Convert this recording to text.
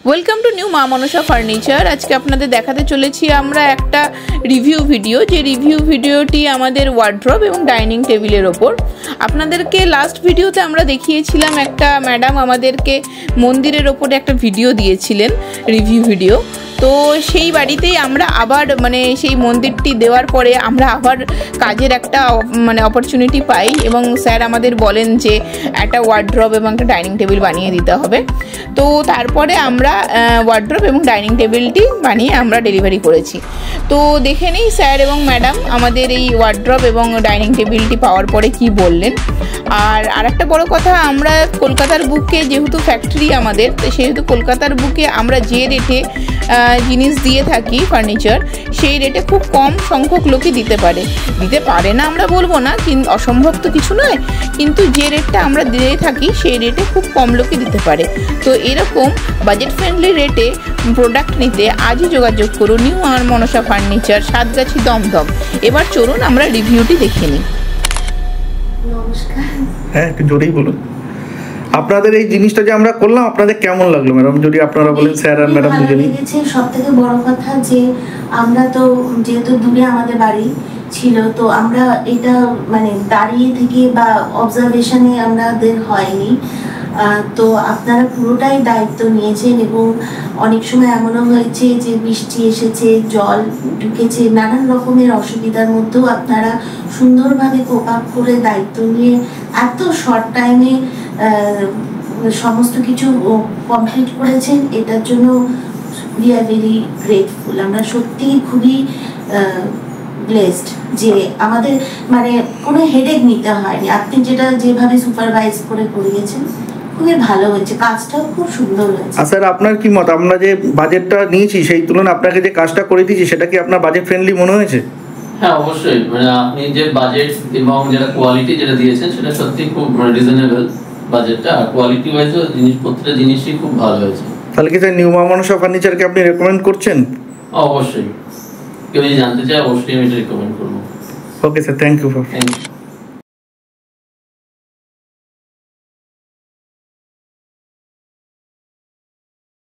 Welcome to new মা Manasa furniture. আজকে আপনাদের দেখাতে চলেছি আমরা একটা রিভিউ ভিডিও, যে রিভিউ ভিডিওটি আমাদের ওয়ার্ড্রব এবং ডাইনিং টেবিলের ওপর। আপনাদেরকে লাস্ট ভিডিওতে আমরা দেখিয়েছিলাম, একটা ম্যাডাম আমাদেরকে মন্দিরের ওপরে একটা ভিডিও দিয়েছিলেন, রিভিউ ভিডিও। তো সেই বাড়িতেই আমরা আবার সেই মন্দিরটি দেওয়ার পরে আমরা আবার কাজের একটা অপরচুনিটি পাই এবং স্যার আমাদের বলেন যে একটা ওয়ার্ড্রব এবং একটা ডাইনিং টেবিল বানিয়ে দিতে হবে। তো তারপরে আমরা ওয়ার্ড্রব এবং ডাইনিং টেবিলটি বানিয়ে আমরা ডেলিভারি করেছি। তো দেখে নিই স্যার এবং ম্যাডাম আমাদের এই ওয়ার্ড্রব এবং ডাইনিং টেবিলটি পাওয়ার পরে কি বললেন। আর একটা বড় কথা, আমরা কলকাতার বুকে যেহেতু ফ্যাক্টরি আমাদের, সেহেতু কলকাতার বুকে আমরা যে রেটে জিনিস দিয়ে থাকি ফার্নিচার, সেই রেটে খুব কম সংখ্যক লোকই দিতে পারে না আমরা বলবো না, কিন্তু অসম্ভব তো কিছু নয়, কিন্তু যে রেটটা আমরা দিয়ে থাকি সেই রেটে খুব কম লোকই দিতে পারে। তো এরকম বাজেট ফ্রেন্ডলি রেটে প্রোডাক্ট নিতে আজই যোগাযোগ করুন নিউ মনসা ফার্নিচার, সাতগাছি দমদম। এবার চলুন আমরা রিভিউটি দেখে নিই। নমস্কার। হ্যাঁ, একটু জোরেই বলুন। আপনাদের এই জিনিসটা যে আমরা করলাম, আপনাদের কেমন লাগলো ম্যাডাম? যদি আপনারা বলেন স্যার আর ম্যাডাম দুজনেই। সব থেকে বড় কথা যে আমরা তো যেহেতু দূরে আমাদের বাড়ি ছিল, তো আমরা এটা দাঁড়িয়ে থেকে বা অবজারভেশনে আমাদের হয়নি। তো আপনারা পুরোটাই দায়িত্ব নিয়েছেন এবং অনেক সময় এমনও হয়েছে যে বৃষ্টি এসেছে, জল ঢুকেছে, নানান রকমের অসুবিধার মধ্যেও আপনারা সুন্দরভাবে কোপ আপ করে দায়িত্ব নিয়ে এত শর্ট টাইমে সমস্ত কিছু কমপ্লিট করেছেন। এটার জন্য উই আর ভেরি গ্রেটফুল। আমরা সত্যিই খুবই ব্লেসড যে আমাদের কোনো হেডেক নিতে হয়নি। আপনি যেভাবে সুপারভাইজ করে করিয়েছেন খুবই ভালো হয়েছে, কাজটাও খুব সুন্দর হয়েছে। স্যার, আপনার কি মত? আমরা যে বাজেটটা নিয়েছি সেই তুলনায় আপনাকে যে কাজটা করে দিয়েছি, সেটা কি আপনার বাজেট ফ্রেন্ডলি মনে হয়েছে? হ্যাঁ, অবশ্যই। আপনি যে বাজেট এবং যেটা কোয়ালিটি যেটা দিয়েছেন সেটা সত্যি খুব রিজনেবল বাজেটটা, আর কোয়ালিটি ওয়াইজও প্রত্যেকটা জিনিসই খুব ভালো হয়েছে। তাহলে কি স্যার নিউ মা মনসা ফার্নিচারকে আপনি রেকমেন্ড করছেন? অবশ্যই, কেউ যদি জানতে চায় অবশ্যই আমি এটা রেকমেন্ড করবো। Okay sir, thank you.